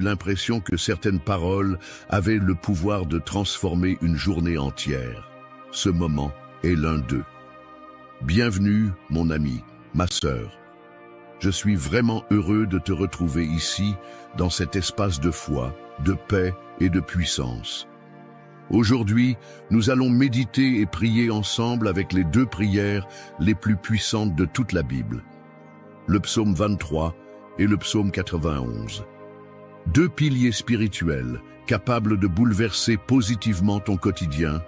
l'impression que certaines paroles avaient le pouvoir de transformer une journée entière. Ce moment est l'un d'eux. Bienvenue, mon ami, ma sœur. Je suis vraiment heureux de te retrouver ici, dans cet espace de foi, de paix et de puissance. Aujourd'hui, nous allons méditer et prier ensemble avec les deux prières les plus puissantes de toute la Bible. Le psaume 23 et le psaume 91. Deux piliers spirituels capables de bouleverser positivement ton quotidien,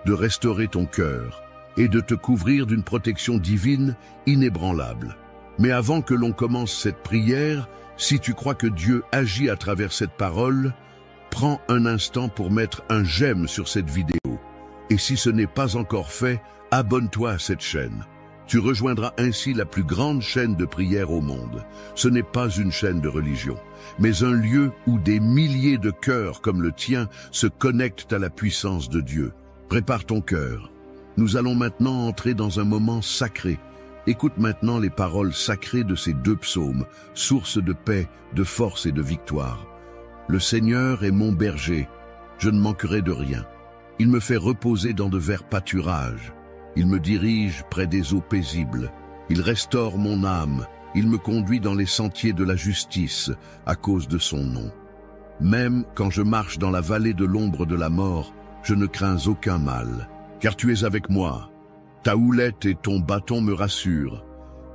de restaurer ton cœur et de te couvrir d'une protection divine inébranlable. Mais avant que l'on commence cette prière, si tu crois que Dieu agit à travers cette parole, prends un instant pour mettre un j'aime sur cette vidéo. Et si ce n'est pas encore fait, abonne-toi à cette chaîne. Tu rejoindras ainsi la plus grande chaîne de prière au monde. Ce n'est pas une chaîne de religion, mais un lieu où des milliers de cœurs comme le tien se connectent à la puissance de Dieu. Prépare ton cœur. Nous allons maintenant entrer dans un moment sacré. Écoute maintenant les paroles sacrées de ces deux psaumes, source de paix, de force et de victoire. Le Seigneur est mon berger, je ne manquerai de rien. Il me fait reposer dans de verts pâturages. Il me dirige près des eaux paisibles. Il restaure mon âme. Il me conduit dans les sentiers de la justice à cause de son nom. Même quand je marche dans la vallée de l'ombre de la mort, je ne crains aucun mal, car tu es avec moi. Ta houlette et ton bâton me rassurent.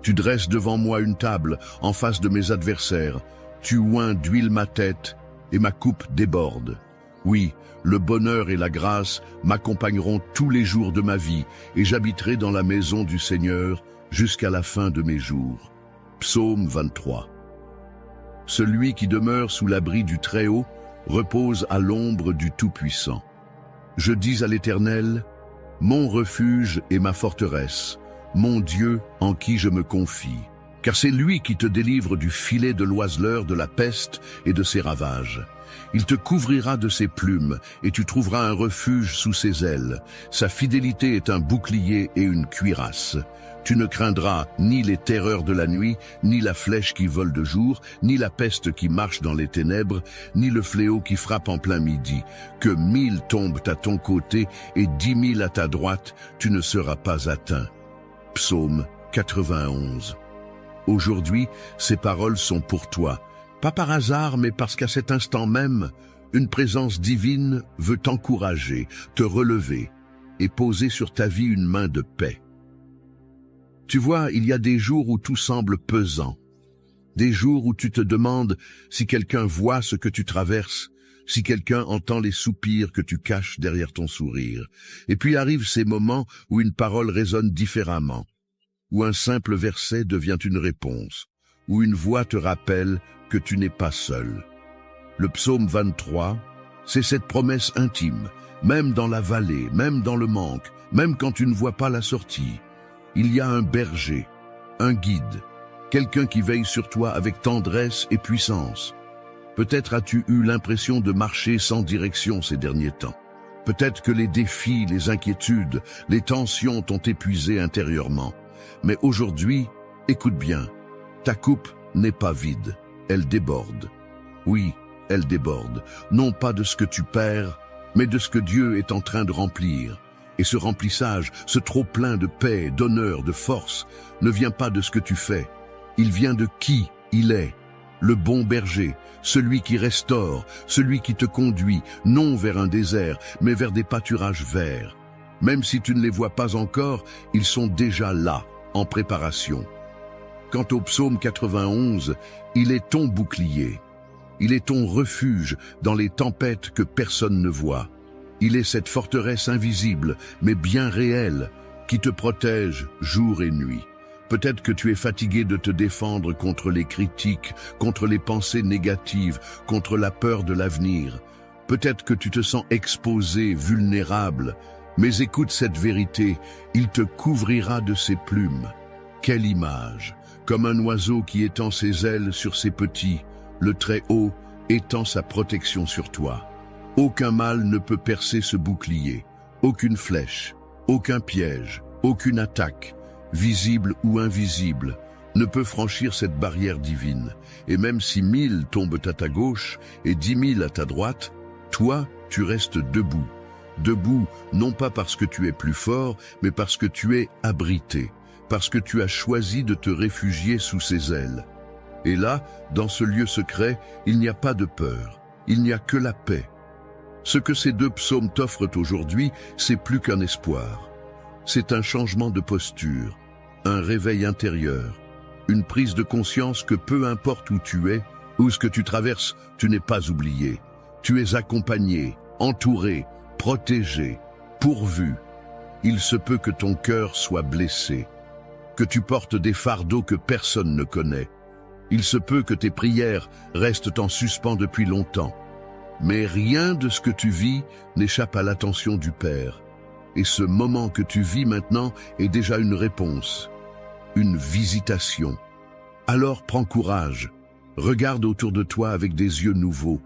Tu dresses devant moi une table en face de mes adversaires. Tu oins d'huile ma tête et ma coupe déborde. Oui, le bonheur et la grâce m'accompagneront tous les jours de ma vie et j'habiterai dans la maison du Seigneur jusqu'à la fin de mes jours. Psaume 23. Celui qui demeure sous l'abri du Très-Haut repose à l'ombre du Tout-Puissant. Je dis à l'Éternel, mon refuge et ma forteresse, mon Dieu en qui je me confie. Car c'est lui qui te délivre du filet de l'oiseleur, de la peste et de ses ravages. Il te couvrira de ses plumes et tu trouveras un refuge sous ses ailes. Sa fidélité est un bouclier et une cuirasse. Tu ne craindras ni les terreurs de la nuit, ni la flèche qui vole de jour, ni la peste qui marche dans les ténèbres, ni le fléau qui frappe en plein midi. Que 1000 tombent à ton côté et 10 000 à ta droite, tu ne seras pas atteint. Psaume 91. Aujourd'hui, ces paroles sont pour toi. Pas par hasard, mais parce qu'à cet instant même, une présence divine veut t'encourager, te relever et poser sur ta vie une main de paix. Tu vois, il y a des jours où tout semble pesant, des jours où tu te demandes si quelqu'un voit ce que tu traverses, si quelqu'un entend les soupirs que tu caches derrière ton sourire. Et puis arrivent ces moments où une parole résonne différemment, où un simple verset devient une réponse, où une voix te rappelle que tu n'es pas seul. Le psaume 23, c'est cette promesse intime, même dans la vallée, même dans le manque, même quand tu ne vois pas la sortie. Il y a un berger, un guide, quelqu'un qui veille sur toi avec tendresse et puissance. Peut-être as-tu eu l'impression de marcher sans direction ces derniers temps. Peut-être que les défis, les inquiétudes, les tensions t'ont épuisé intérieurement. Mais aujourd'hui, écoute bien, ta coupe n'est pas vide, elle déborde. Oui, elle déborde, non pas de ce que tu perds, mais de ce que Dieu est en train de remplir. Et ce remplissage, ce trop-plein de paix, d'honneur, de force, ne vient pas de ce que tu fais. Il vient de qui il est, le bon berger, celui qui restaure, celui qui te conduit, non vers un désert, mais vers des pâturages verts. Même si tu ne les vois pas encore, ils sont déjà là, en préparation. Quant au psaume 91, il est ton bouclier. Il est ton refuge dans les tempêtes que personne ne voit. Il est cette forteresse invisible, mais bien réelle, qui te protège jour et nuit. Peut-être que tu es fatigué de te défendre contre les critiques, contre les pensées négatives, contre la peur de l'avenir. Peut-être que tu te sens exposé, vulnérable. Mais écoute cette vérité, il te couvrira de ses plumes. Quelle image! Comme un oiseau qui étend ses ailes sur ses petits, le Très-Haut étend sa protection sur toi. Aucun mal ne peut percer ce bouclier, aucune flèche, aucun piège, aucune attaque, visible ou invisible, ne peut franchir cette barrière divine. Et même si 1000 tombent à ta gauche et 10 000 à ta droite, toi, tu restes debout. Debout, non pas parce que tu es plus fort, mais parce que tu es abrité, parce que tu as choisi de te réfugier sous ses ailes. Et là, dans ce lieu secret, il n'y a pas de peur, il n'y a que la paix. Ce que ces 2 psaumes t'offrent aujourd'hui, c'est plus qu'un espoir. C'est un changement de posture, un réveil intérieur, une prise de conscience que peu importe où tu es, ou ce que tu traverses, tu n'es pas oublié. Tu es accompagné, entouré, protégé, pourvu. Il se peut que ton cœur soit blessé, que tu portes des fardeaux que personne ne connaît. Il se peut que tes prières restent en suspens depuis longtemps. Mais rien de ce que tu vis n'échappe à l'attention du Père. Et ce moment que tu vis maintenant est déjà une réponse, une visitation. Alors prends courage, regarde autour de toi avec des yeux nouveaux.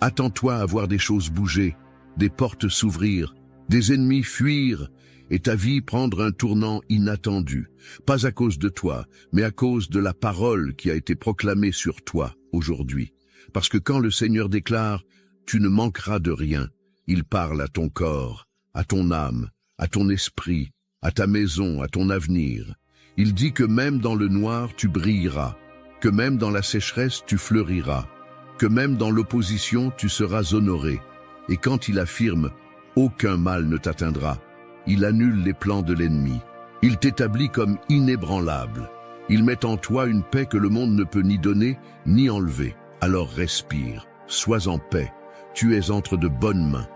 Attends-toi à voir des choses bouger, des portes s'ouvrir, des ennemis fuir, et ta vie prendre un tournant inattendu, pas à cause de toi, mais à cause de la parole qui a été proclamée sur toi aujourd'hui. Parce que quand le Seigneur déclare « Tu ne manqueras de rien », il parle à ton corps, à ton âme, à ton esprit, à ta maison, à ton avenir. Il dit que même dans le noir tu brilleras, que même dans la sécheresse tu fleuriras, que même dans l'opposition tu seras honoré. Et quand il affirme « Aucun mal ne t'atteindra », il annule les plans de l'ennemi. Il t'établit comme inébranlable. Il met en toi une paix que le monde ne peut ni donner, ni enlever. Alors respire, sois en paix. Tu es entre de bonnes mains.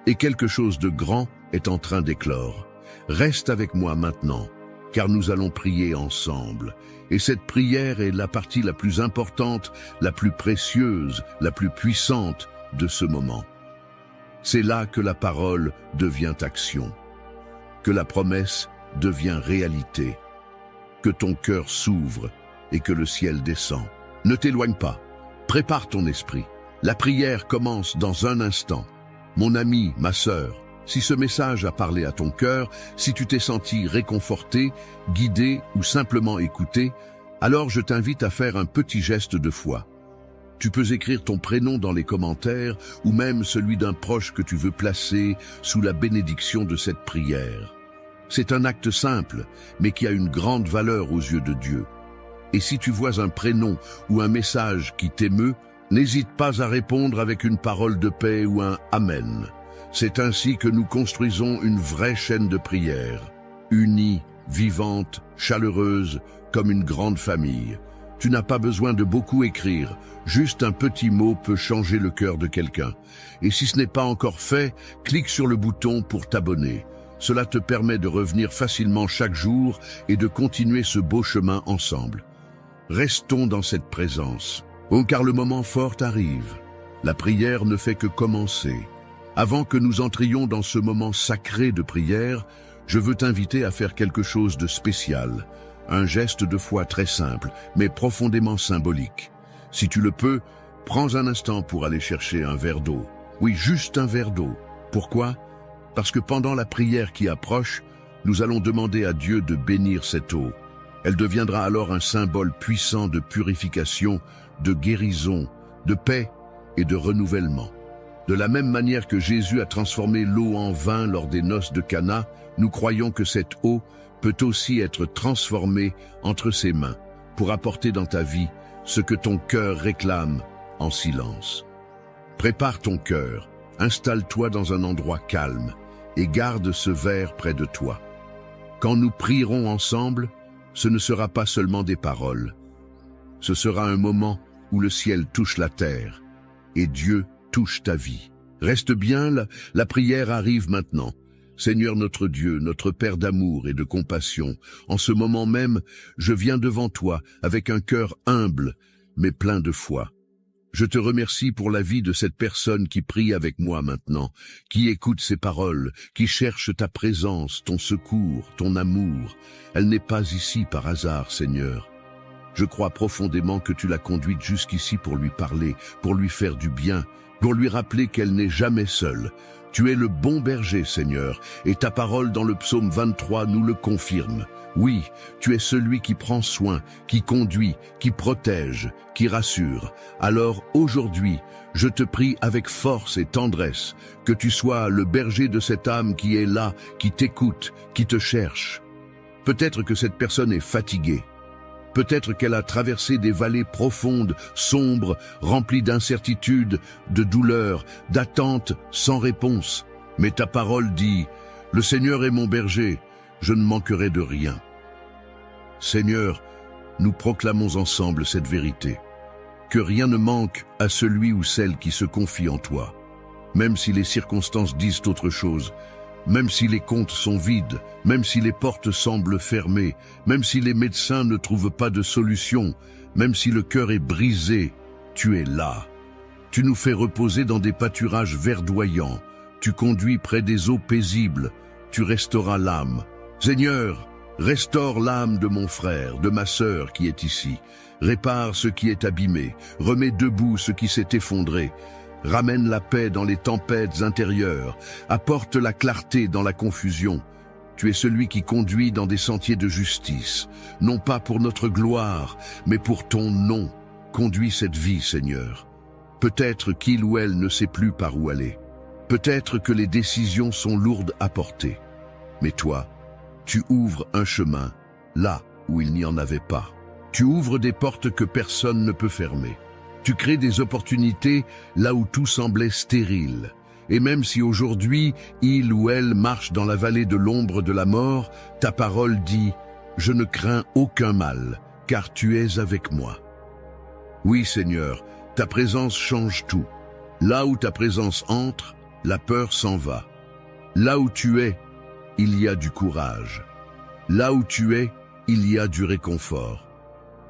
Et quelque chose de grand est en train d'éclore. Reste avec moi maintenant, car nous allons prier ensemble. Et cette prière est la partie la plus importante, la plus précieuse, la plus puissante de ce moment. C'est là que la parole devient action, que la promesse devient réalité, que ton cœur s'ouvre et que le ciel descend. Ne t'éloigne pas, prépare ton esprit. La prière commence dans un instant. Mon ami, ma sœur, si ce message a parlé à ton cœur, si tu t'es senti réconforté, guidé ou simplement écouté, alors je t'invite à faire un petit geste de foi. Tu peux écrire ton prénom dans les commentaires ou même celui d'un proche que tu veux placer sous la bénédiction de cette prière. C'est un acte simple, mais qui a une grande valeur aux yeux de Dieu. Et si tu vois un prénom ou un message qui t'émeut, n'hésite pas à répondre avec une parole de paix ou un « Amen ». C'est ainsi que nous construisons une vraie chaîne de prière, unie, vivante, chaleureuse, comme une grande famille. Tu n'as pas besoin de beaucoup écrire, juste un petit mot peut changer le cœur de quelqu'un. Et si ce n'est pas encore fait, clique sur le bouton pour t'abonner. Cela te permet de revenir facilement chaque jour et de continuer ce beau chemin ensemble. Restons dans cette présence. Oh, car le moment fort arrive. La prière ne fait que commencer. Avant que nous entrions dans ce moment sacré de prière, je veux t'inviter à faire quelque chose de spécial. Un geste de foi très simple, mais profondément symbolique. Si tu le peux, prends un instant pour aller chercher un verre d'eau. Oui, juste un verre d'eau. Pourquoi? Parce que pendant la prière qui approche, nous allons demander à Dieu de bénir cette eau. Elle deviendra alors un symbole puissant de purification, de guérison, de paix et de renouvellement. De la même manière que Jésus a transformé l'eau en vin lors des noces de Cana, nous croyons que cette eau peut aussi être transformée entre ses mains pour apporter dans ta vie ce que ton cœur réclame en silence. Prépare ton cœur, installe-toi dans un endroit calme et garde ce verre près de toi. Quand nous prierons ensemble, ce ne sera pas seulement des paroles. Ce sera un moment où le ciel touche la terre et Dieu touche ta vie. Reste bien, la prière arrive maintenant. Seigneur notre Dieu, notre Père d'amour et de compassion, en ce moment même, je viens devant toi avec un cœur humble, mais plein de foi. Je te remercie pour la vie de cette personne qui prie avec moi maintenant, qui écoute ces paroles, qui cherche ta présence, ton secours, ton amour. Elle n'est pas ici par hasard, Seigneur. Je crois profondément que tu l'as conduite jusqu'ici pour lui parler, pour lui faire du bien, pour lui rappeler qu'elle n'est jamais seule. Tu es le bon berger, Seigneur, et ta parole dans le psaume 23 nous le confirme. Oui, tu es celui qui prend soin, qui conduit, qui protège, qui rassure. Alors aujourd'hui, je te prie avec force et tendresse que tu sois le berger de cette âme qui est là, qui t'écoute, qui te cherche. Peut-être que cette personne est fatiguée. Peut-être qu'elle a traversé des vallées profondes, sombres, remplies d'incertitudes, de douleurs, d'attentes sans réponse. Mais ta parole dit, « Le Seigneur est mon berger, je ne manquerai de rien. » Seigneur, nous proclamons ensemble cette vérité. Que rien ne manque à celui ou celle qui se confie en toi. Même si les circonstances disent autre chose, même si les comptes sont vides, même si les portes semblent fermées, même si les médecins ne trouvent pas de solution, même si le cœur est brisé, tu es là. Tu nous fais reposer dans des pâturages verdoyants, tu conduis près des eaux paisibles, tu restauras l'âme. Seigneur, restaure l'âme de mon frère, de ma sœur qui est ici. Répare ce qui est abîmé, remets debout ce qui s'est effondré. Ramène la paix dans les tempêtes intérieures, apporte la clarté dans la confusion. Tu es celui qui conduit dans des sentiers de justice, non pas pour notre gloire, mais pour ton nom. Conduis cette vie, Seigneur. Peut-être qu'il ou elle ne sait plus par où aller. Peut-être que les décisions sont lourdes à porter. Mais toi, tu ouvres un chemin là où il n'y en avait pas. Tu ouvres des portes que personne ne peut fermer. Tu crées des opportunités là où tout semblait stérile. Et même si aujourd'hui, il ou elle marche dans la vallée de l'ombre de la mort, ta parole dit « Je ne crains aucun mal, car tu es avec moi. » Oui, Seigneur, ta présence change tout. Là où ta présence entre, la peur s'en va. Là où tu es, il y a du courage. Là où tu es, il y a du réconfort.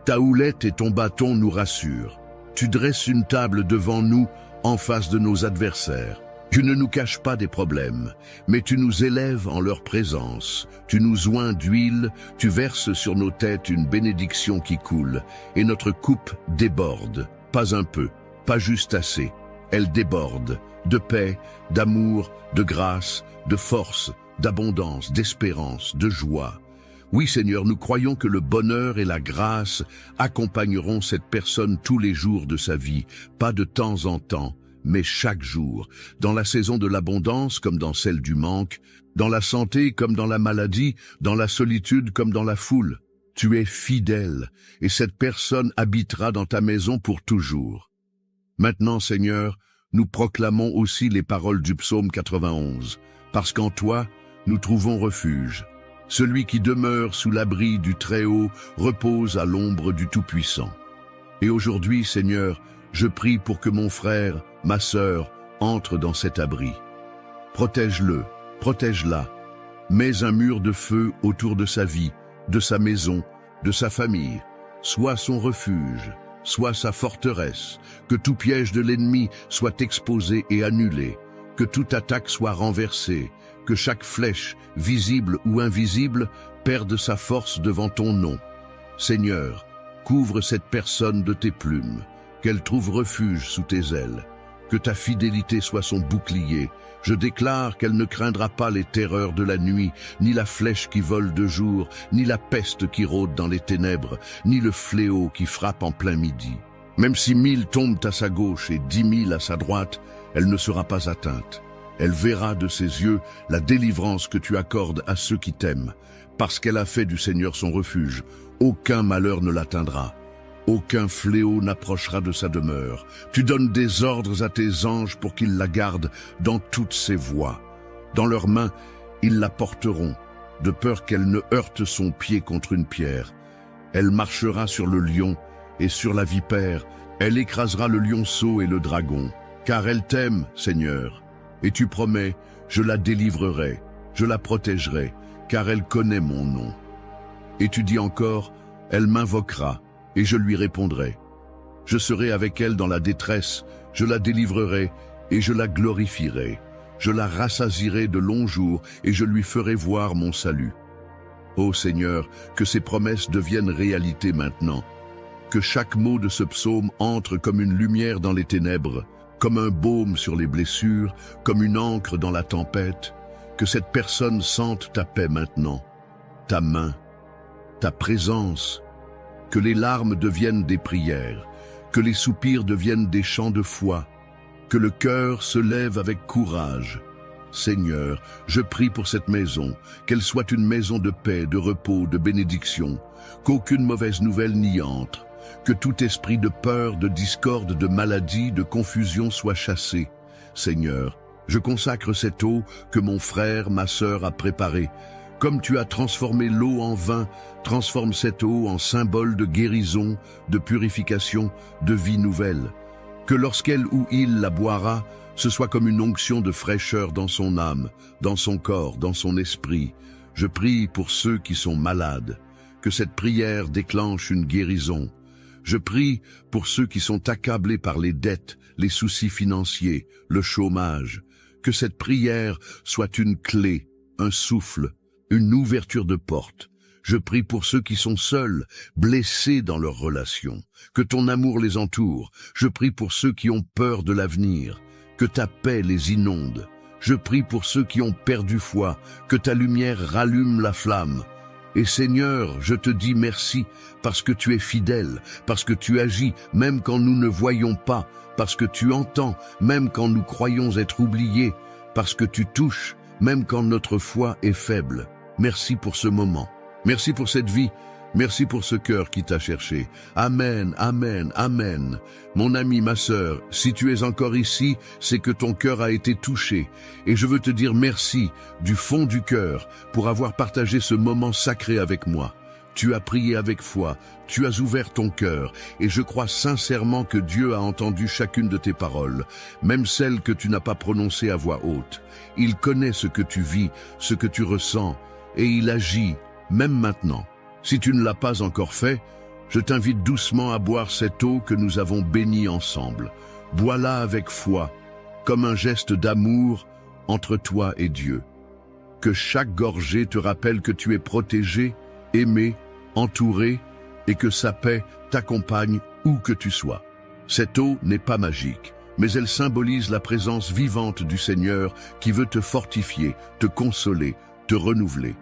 Ta houlette et ton bâton nous rassurent. Tu dresses une table devant nous en face de nos adversaires. Tu ne nous caches pas des problèmes, mais tu nous élèves en leur présence. Tu nous oins d'huile, tu verses sur nos têtes une bénédiction qui coule, et notre coupe déborde. Pas un peu, pas juste assez. Elle déborde de paix, d'amour, de grâce, de force, d'abondance, d'espérance, de joie. Oui, Seigneur, nous croyons que le bonheur et la grâce accompagneront cette personne tous les jours de sa vie, pas de temps en temps, mais chaque jour, dans la saison de l'abondance comme dans celle du manque, dans la santé comme dans la maladie, dans la solitude comme dans la foule. Tu es fidèle, et cette personne habitera dans ta maison pour toujours. Maintenant, Seigneur, nous proclamons aussi les paroles du psaume 91, parce qu'en toi, nous trouvons refuge. Celui qui demeure sous l'abri du Très-Haut repose à l'ombre du Tout-Puissant. Et aujourd'hui, Seigneur, je prie pour que mon frère, ma sœur, entre dans cet abri. Protège-le, protège-la. Mets un mur de feu autour de sa vie, de sa maison, de sa famille. Sois son refuge, sois sa forteresse. Que tout piège de l'ennemi soit exposé et annulé. Que toute attaque soit renversée. Que chaque flèche, visible ou invisible, perde sa force devant ton nom. Seigneur, couvre cette personne de tes plumes, qu'elle trouve refuge sous tes ailes. Que ta fidélité soit son bouclier. Je déclare qu'elle ne craindra pas les terreurs de la nuit, ni la flèche qui vole de jour, ni la peste qui rôde dans les ténèbres, ni le fléau qui frappe en plein midi. Même si 1000 tombent à sa gauche et 10 000 à sa droite, elle ne sera pas atteinte. Elle verra de ses yeux la délivrance que tu accordes à ceux qui t'aiment. Parce qu'elle a fait du Seigneur son refuge, aucun malheur ne l'atteindra. Aucun fléau n'approchera de sa demeure. Tu donnes des ordres à tes anges pour qu'ils la gardent dans toutes ses voies. Dans leurs mains, ils la porteront, de peur qu'elle ne heurte son pied contre une pierre. Elle marchera sur le lion et sur la vipère. Elle écrasera le lionceau et le dragon. Car elle t'aime, Seigneur. Et tu promets, je la délivrerai, je la protégerai, car elle connaît mon nom. Et tu dis encore, elle m'invoquera, et je lui répondrai. Je serai avec elle dans la détresse, je la délivrerai, et je la glorifierai. Je la rassasierai de longs jours, et je lui ferai voir mon salut. Ô Seigneur, que ces promesses deviennent réalité maintenant. Que chaque mot de ce psaume entre comme une lumière dans les ténèbres, comme un baume sur les blessures, comme une encre dans la tempête, que cette personne sente ta paix maintenant, ta main, ta présence, que les larmes deviennent des prières, que les soupirs deviennent des chants de foi, que le cœur se lève avec courage. Seigneur, je prie pour cette maison, qu'elle soit une maison de paix, de repos, de bénédiction, qu'aucune mauvaise nouvelle n'y entre, que tout esprit de peur, de discorde, de maladie, de confusion soit chassé. Seigneur, je consacre cette eau que mon frère, ma sœur a préparée. Comme tu as transformé l'eau en vin, transforme cette eau en symbole de guérison, de purification, de vie nouvelle. Que lorsqu'elle ou il la boira, ce soit comme une onction de fraîcheur dans son âme, dans son corps, dans son esprit. Je prie pour ceux qui sont malades, que cette prière déclenche une guérison. Je prie pour ceux qui sont accablés par les dettes, les soucis financiers, le chômage, que cette prière soit une clé, un souffle, une ouverture de porte. Je prie pour ceux qui sont seuls, blessés dans leurs relations, que ton amour les entoure. Je prie pour ceux qui ont peur de l'avenir, que ta paix les inonde. Je prie pour ceux qui ont perdu foi, que ta lumière rallume la flamme. Et Seigneur, je te dis merci parce que tu es fidèle, parce que tu agis même quand nous ne voyons pas, parce que tu entends même quand nous croyons être oubliés, parce que tu touches même quand notre foi est faible. Merci pour ce moment. Merci pour cette vie. Merci pour ce cœur qui t'a cherché. Amen, amen, amen. Mon ami, ma sœur, si tu es encore ici, c'est que ton cœur a été touché. Et je veux te dire merci du fond du cœur pour avoir partagé ce moment sacré avec moi. Tu as prié avec foi, tu as ouvert ton cœur, et je crois sincèrement que Dieu a entendu chacune de tes paroles, même celles que tu n'as pas prononcées à voix haute. Il connaît ce que tu vis, ce que tu ressens, et il agit, même maintenant. Si tu ne l'as pas encore fait, je t'invite doucement à boire cette eau que nous avons bénie ensemble. Bois-la avec foi, comme un geste d'amour entre toi et Dieu. Que chaque gorgée te rappelle que tu es protégé, aimé, entouré, et que sa paix t'accompagne où que tu sois. Cette eau n'est pas magique, mais elle symbolise la présence vivante du Seigneur qui veut te fortifier, te consoler, te renouveler.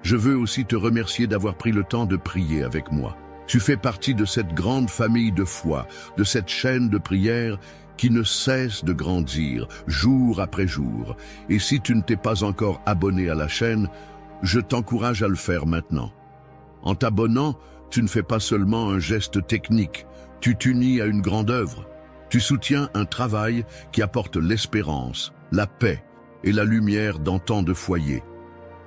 Je veux aussi te remercier d'avoir pris le temps de prier avec moi. Tu fais partie de cette grande famille de foi, de cette chaîne de prière qui ne cesse de grandir jour après jour. Et si tu ne t'es pas encore abonné à la chaîne, je t'encourage à le faire maintenant. En t'abonnant, tu ne fais pas seulement un geste technique, tu t'unis à une grande œuvre. Tu soutiens un travail qui apporte l'espérance, la paix et la lumière dans tant de foyers.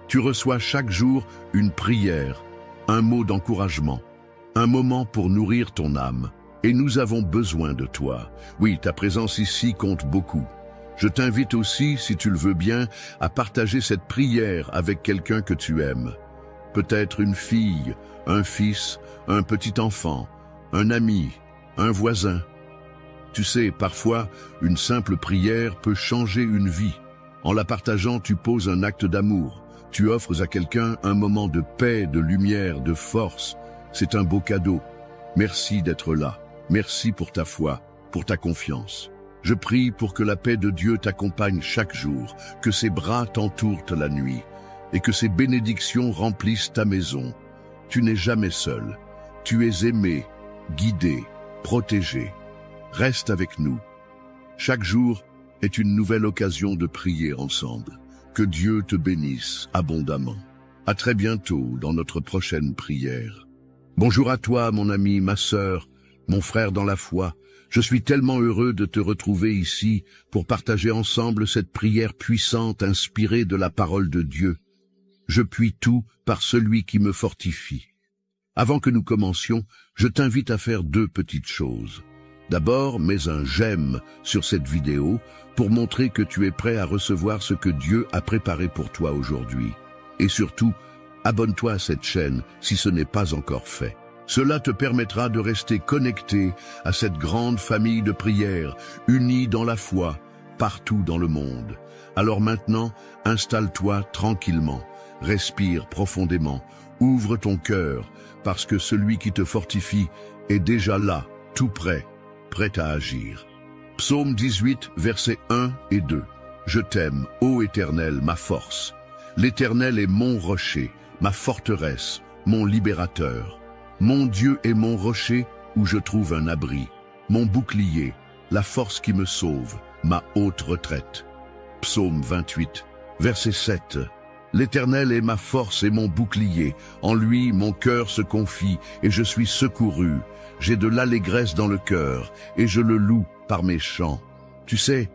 Tu reçois chaque jour une prière, un mot d'encouragement, un moment pour nourrir ton âme. Et nous avons besoin de toi. Oui, ta présence ici compte beaucoup. Je t'invite aussi, si tu le veux bien, à partager cette prière avec quelqu'un que tu aimes. Peut-être une fille, un fils, un petit enfant, un ami, un voisin. Tu sais, parfois, une simple prière peut changer une vie. En la partageant, tu poses un acte d'amour. Tu offres à quelqu'un un moment de paix, de lumière, de force. C'est un beau cadeau. Merci d'être là. Merci pour ta foi, pour ta confiance. Je prie pour que la paix de Dieu t'accompagne chaque jour, que ses bras t'entourent la nuit, et que ses bénédictions remplissent ta maison. Tu n'es jamais seul. Tu es aimé, guidé, protégé. Reste avec nous. Chaque jour est une nouvelle occasion de prier ensemble. Que Dieu te bénisse abondamment. À très bientôt dans notre prochaine prière. Bonjour à toi, mon ami, ma sœur, mon frère dans la foi. Je suis tellement heureux de te retrouver ici pour partager ensemble cette prière puissante inspirée de la parole de Dieu. Je puis tout par celui qui me fortifie. Avant que nous commencions, je t'invite à faire deux petites choses. D'abord, mets un j'aime sur cette vidéo pour montrer que tu es prêt à recevoir ce que Dieu a préparé pour toi aujourd'hui. Et surtout, abonne-toi à cette chaîne si ce n'est pas encore fait. Cela te permettra de rester connecté à cette grande famille de prières, unie dans la foi, partout dans le monde. Alors maintenant, installe-toi tranquillement, respire profondément, ouvre ton cœur, parce que celui qui te fortifie est déjà là, tout prêt, prêt à agir. Psaume 18, versets 1 et 2. Je t'aime, ô Éternel, ma force. L'Éternel est mon rocher, ma forteresse, mon libérateur. Mon Dieu est mon rocher où je trouve un abri, mon bouclier, la force qui me sauve, ma haute retraite. Psaume 28, verset 7. L'Éternel est ma force et mon bouclier. En lui, mon cœur se confie et je suis secouru. J'ai de l'allégresse dans le cœur et je le loue par mes chants. Tu sais,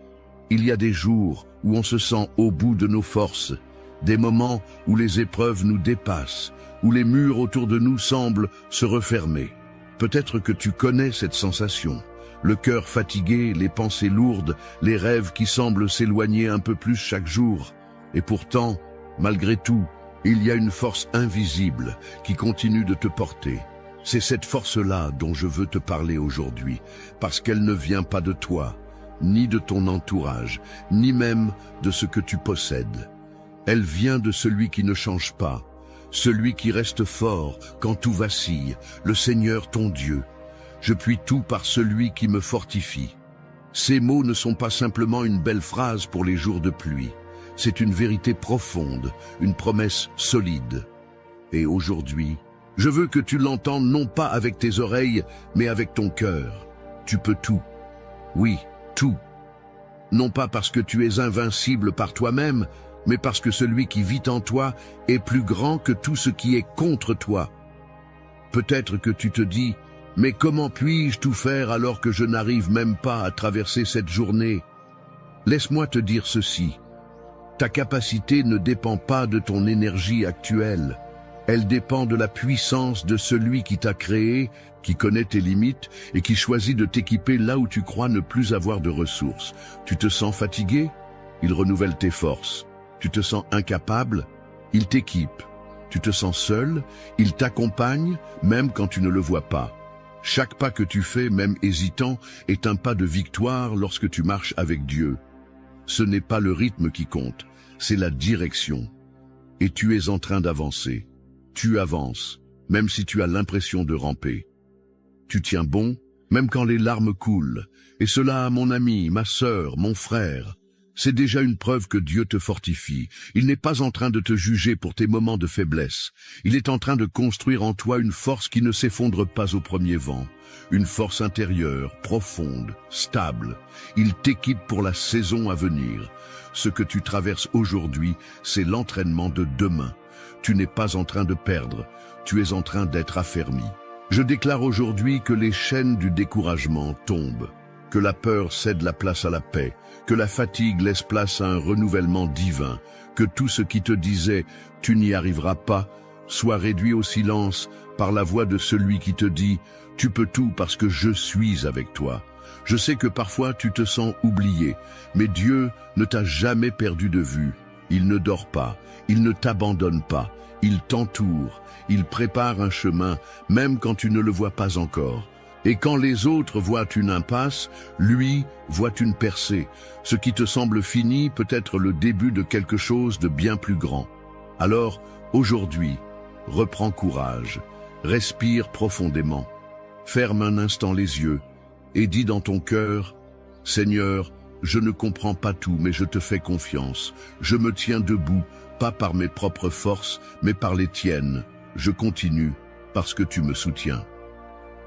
il y a des jours où on se sent au bout de nos forces, des moments où les épreuves nous dépassent, où les murs autour de nous semblent se refermer. Peut-être que tu connais cette sensation. Le cœur fatigué, les pensées lourdes, les rêves qui semblent s'éloigner un peu plus chaque jour. Et pourtant, malgré tout, il y a une force invisible qui continue de te porter. C'est cette force-là dont je veux te parler aujourd'hui, parce qu'elle ne vient pas de toi, ni de ton entourage, ni même de ce que tu possèdes. Elle vient de celui qui ne change pas, celui qui reste fort quand tout vacille, le Seigneur ton Dieu. Je puis tout par celui qui me fortifie. Ces mots ne sont pas simplement une belle phrase pour les jours de pluie. C'est une vérité profonde, une promesse solide. Et aujourd'hui, je veux que tu l'entendes non pas avec tes oreilles, mais avec ton cœur. Tu peux tout. Oui, tout. Non pas parce que tu es invincible par toi-même, mais parce que celui qui vit en toi est plus grand que tout ce qui est contre toi. Peut-être que tu te dis, mais comment puis-je tout faire alors que je n'arrive même pas à traverser cette journée? Laisse-moi te dire ceci. Ta capacité ne dépend pas de ton énergie actuelle. Elle dépend de la puissance de celui qui t'a créé, qui connaît tes limites et qui choisit de t'équiper là où tu crois ne plus avoir de ressources. Tu te sens fatigué? Il renouvelle tes forces. Tu te sens incapable? Il t'équipe. Tu te sens seul? Il t'accompagne, même quand tu ne le vois pas. Chaque pas que tu fais, même hésitant, est un pas de victoire lorsque tu marches avec Dieu. Ce n'est pas le rythme qui compte, c'est la direction. Et tu es en train d'avancer. Tu avances, même si tu as l'impression de ramper. Tu tiens bon, même quand les larmes coulent. Et cela, mon ami, ma sœur, mon frère, c'est déjà une preuve que Dieu te fortifie. Il n'est pas en train de te juger pour tes moments de faiblesse. Il est en train de construire en toi une force qui ne s'effondre pas au premier vent. Une force intérieure, profonde, stable. Il t'équipe pour la saison à venir. Ce que tu traverses aujourd'hui, c'est l'entraînement de demain. Tu n'es pas en train de perdre, tu es en train d'être affermi. Je déclare aujourd'hui que les chaînes du découragement tombent, que la peur cède la place à la paix, que la fatigue laisse place à un renouvellement divin, que tout ce qui te disait « tu n'y arriveras pas » soit réduit au silence par la voix de celui qui te dit « tu peux tout parce que je suis avec toi ». Je sais que parfois tu te sens oublié, mais Dieu ne t'a jamais perdu de vue. Il ne dort pas, il ne t'abandonne pas, il t'entoure, il prépare un chemin, même quand tu ne le vois pas encore. Et quand les autres voient une impasse, lui voit une percée. Ce qui te semble fini peut être le début de quelque chose de bien plus grand. Alors, aujourd'hui, reprends courage, respire profondément, ferme un instant les yeux et dis dans ton cœur, « Seigneur, je ne comprends pas tout, mais je te fais confiance. Je me tiens debout, pas par mes propres forces, mais par les tiennes. Je continue, parce que tu me soutiens. »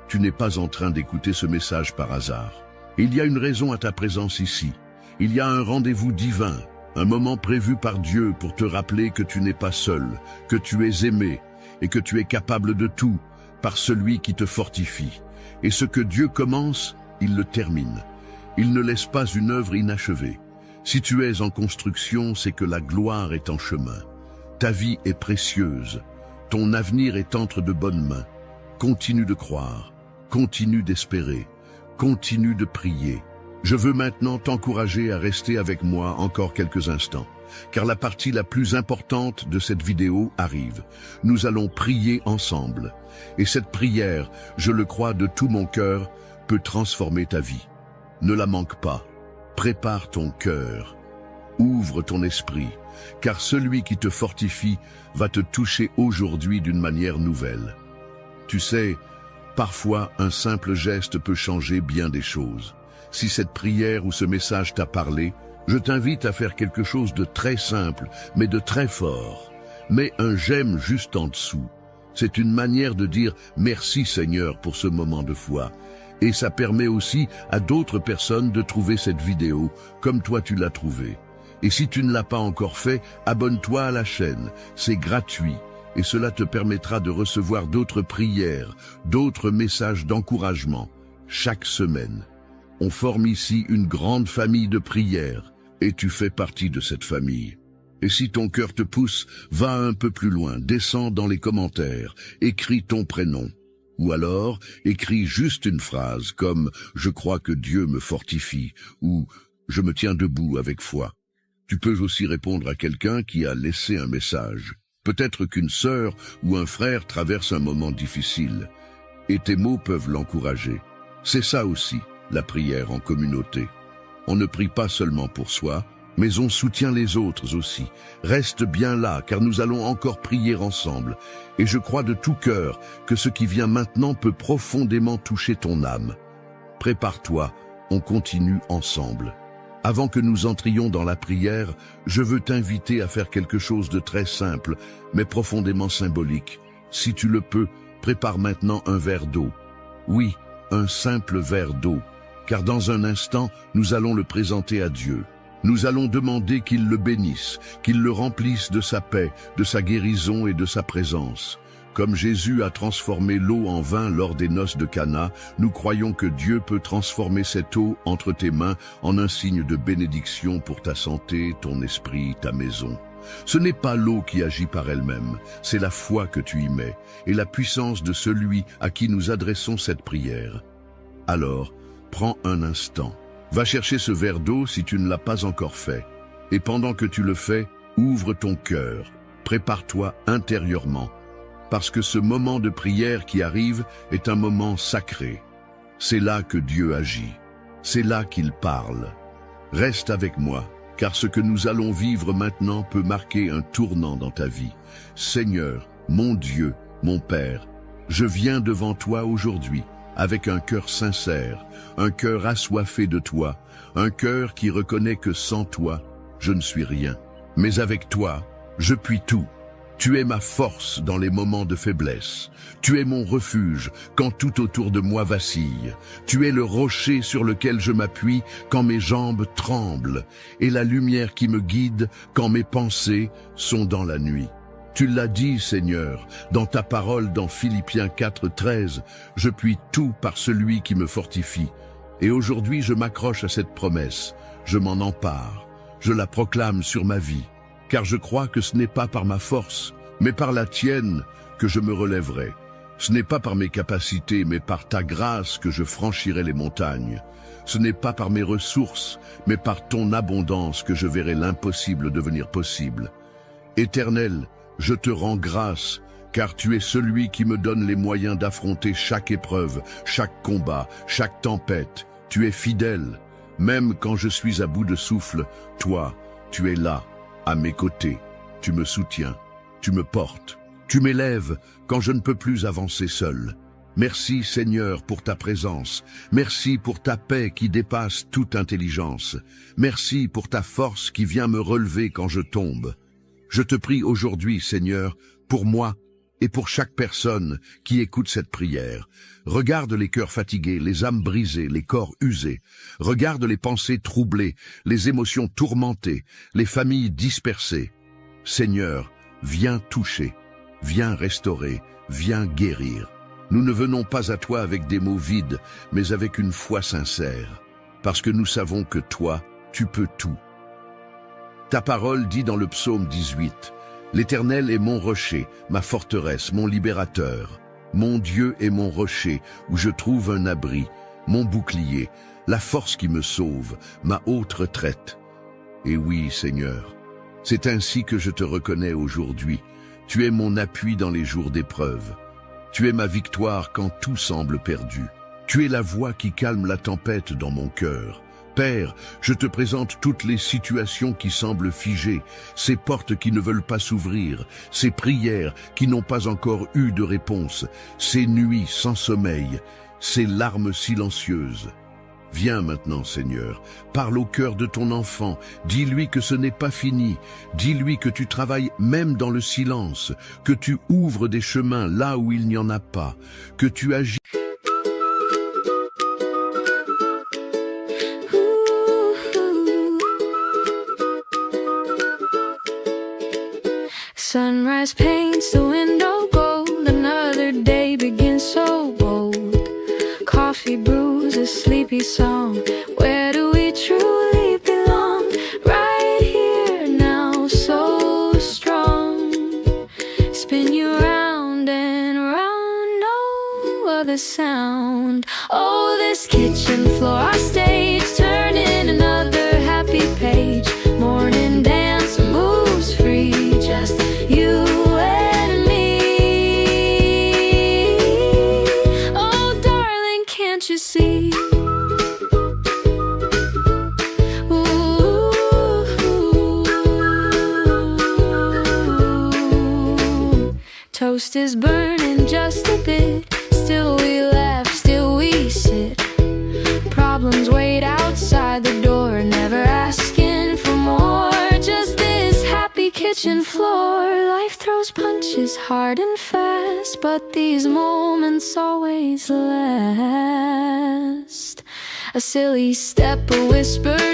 Tu n'es pas en train d'écouter ce message par hasard. Il y a une raison à ta présence ici. Il y a un rendez-vous divin, un moment prévu par Dieu pour te rappeler que tu n'es pas seul, que tu es aimé et que tu es capable de tout par celui qui te fortifie. Et ce que Dieu commence, il le termine. Il ne laisse pas une œuvre inachevée. Si tu es en construction, c'est que la gloire est en chemin. Ta vie est précieuse. Ton avenir est entre de bonnes mains. Continue de croire. Continue d'espérer. Continue de prier. Je veux maintenant t'encourager à rester avec moi encore quelques instants, car la partie la plus importante de cette vidéo arrive. Nous allons prier ensemble. Et cette prière, je le crois de tout mon cœur, peut transformer ta vie. Ne la manque pas. Prépare ton cœur. Ouvre ton esprit, car celui qui te fortifie va te toucher aujourd'hui d'une manière nouvelle. Tu sais, parfois un simple geste peut changer bien des choses. Si cette prière ou ce message t'a parlé, je t'invite à faire quelque chose de très simple, mais de très fort. Mets un j'aime juste en dessous. C'est une manière de dire merci Seigneur pour ce moment de foi. Et ça permet aussi à d'autres personnes de trouver cette vidéo comme toi tu l'as trouvée. Et si tu ne l'as pas encore fait, abonne-toi à la chaîne. C'est gratuit et cela te permettra de recevoir d'autres prières, d'autres messages d'encouragement chaque semaine. On forme ici une grande famille de prières et tu fais partie de cette famille. Et si ton cœur te pousse, va un peu plus loin, descends dans les commentaires, écris ton prénom. Ou alors, écris juste une phrase comme « Je crois que Dieu me fortifie » ou « Je me tiens debout avec foi ». Tu peux aussi répondre à quelqu'un qui a laissé un message. Peut-être qu'une sœur ou un frère traverse un moment difficile. Et tes mots peuvent l'encourager. C'est ça aussi, la prière en communauté. On ne prie pas seulement pour soi, mais on soutient les autres aussi. Reste bien là, car nous allons encore prier ensemble. Et je crois de tout cœur que ce qui vient maintenant peut profondément toucher ton âme. Prépare-toi, on continue ensemble. Avant que nous entrions dans la prière, je veux t'inviter à faire quelque chose de très simple, mais profondément symbolique. Si tu le peux, prépare maintenant un verre d'eau. Oui, un simple verre d'eau, car dans un instant, nous allons le présenter à Dieu. Nous allons demander qu'il le bénisse, qu'il le remplisse de sa paix, de sa guérison et de sa présence. Comme Jésus a transformé l'eau en vin lors des noces de Cana, nous croyons que Dieu peut transformer cette eau entre tes mains en un signe de bénédiction pour ta santé, ton esprit, ta maison. Ce n'est pas l'eau qui agit par elle-même, c'est la foi que tu y mets et la puissance de celui à qui nous adressons cette prière. Alors, prends un instant. Va chercher ce verre d'eau si tu ne l'as pas encore fait. Et pendant que tu le fais, ouvre ton cœur. Prépare-toi intérieurement. Parce que ce moment de prière qui arrive est un moment sacré. C'est là que Dieu agit. C'est là qu'il parle. Reste avec moi, car ce que nous allons vivre maintenant peut marquer un tournant dans ta vie. Seigneur, mon Dieu, mon Père, je viens devant toi aujourd'hui. Avec un cœur sincère, un cœur assoiffé de toi, un cœur qui reconnaît que sans toi, je ne suis rien. Mais avec toi, je puis tout. Tu es ma force dans les moments de faiblesse. Tu es mon refuge quand tout autour de moi vacille. Tu es le rocher sur lequel je m'appuie quand mes jambes tremblent et la lumière qui me guide quand mes pensées sont dans la nuit. Tu l'as dit, Seigneur, dans ta parole dans Philippiens 4:13, « Je puis tout par celui qui me fortifie. » Et aujourd'hui, je m'accroche à cette promesse. Je m'en empare. Je la proclame sur ma vie. Car je crois que ce n'est pas par ma force, mais par la tienne que je me relèverai. Ce n'est pas par mes capacités, mais par ta grâce que je franchirai les montagnes. Ce n'est pas par mes ressources, mais par ton abondance que je verrai l'impossible devenir possible. Éternel, je te rends grâce, car tu es celui qui me donne les moyens d'affronter chaque épreuve, chaque combat, chaque tempête. Tu es fidèle. Même quand je suis à bout de souffle, toi, tu es là, à mes côtés. Tu me soutiens, tu me portes, tu m'élèves quand je ne peux plus avancer seul. Merci Seigneur pour ta présence. Merci pour ta paix qui dépasse toute intelligence. Merci pour ta force qui vient me relever quand je tombe. Je te prie aujourd'hui, Seigneur, pour moi et pour chaque personne qui écoute cette prière. Regarde les cœurs fatigués, les âmes brisées, les corps usés. Regarde les pensées troublées, les émotions tourmentées, les familles dispersées. Seigneur, viens toucher, viens restaurer, viens guérir. Nous ne venons pas à toi avec des mots vides, mais avec une foi sincère, parce que nous savons que toi, tu peux tout. Ta parole dit dans le psaume 18, « L'Éternel est mon rocher, ma forteresse, mon libérateur. Mon Dieu est mon rocher, où je trouve un abri, mon bouclier, la force qui me sauve, ma haute retraite. » Et oui, Seigneur, c'est ainsi que je te reconnais aujourd'hui. Tu es mon appui dans les jours d'épreuve. Tu es ma victoire quand tout semble perdu. Tu es la voix qui calme la tempête dans mon cœur. Père, je te présente toutes les situations qui semblent figées, ces portes qui ne veulent pas s'ouvrir, ces prières qui n'ont pas encore eu de réponse, ces nuits sans sommeil, ces larmes silencieuses. Viens maintenant, Seigneur, parle au cœur de ton enfant, dis-lui que ce n'est pas fini, dis-lui que tu travailles même dans le silence, que tu ouvres des chemins là où il n'y en a pas, que tu agis. Sunrise paints the window gold, another day begins so bold. Coffee brews a sleepy song, where do we truly belong? Right here now, so strong. Spin you round and round, no other sound. Oh, this kitchen floor, our stage, turn in another happy page. Morning dance moves free, just you and me. Oh, darling, can't you see? Ooh. Toast is burning just a bit, still we laugh, still we sit. Problems wait outside the door, never asking for more. Just this happy kitchen floor. Life throws punches hard and fast, but these moments always last. A silly step, a whispered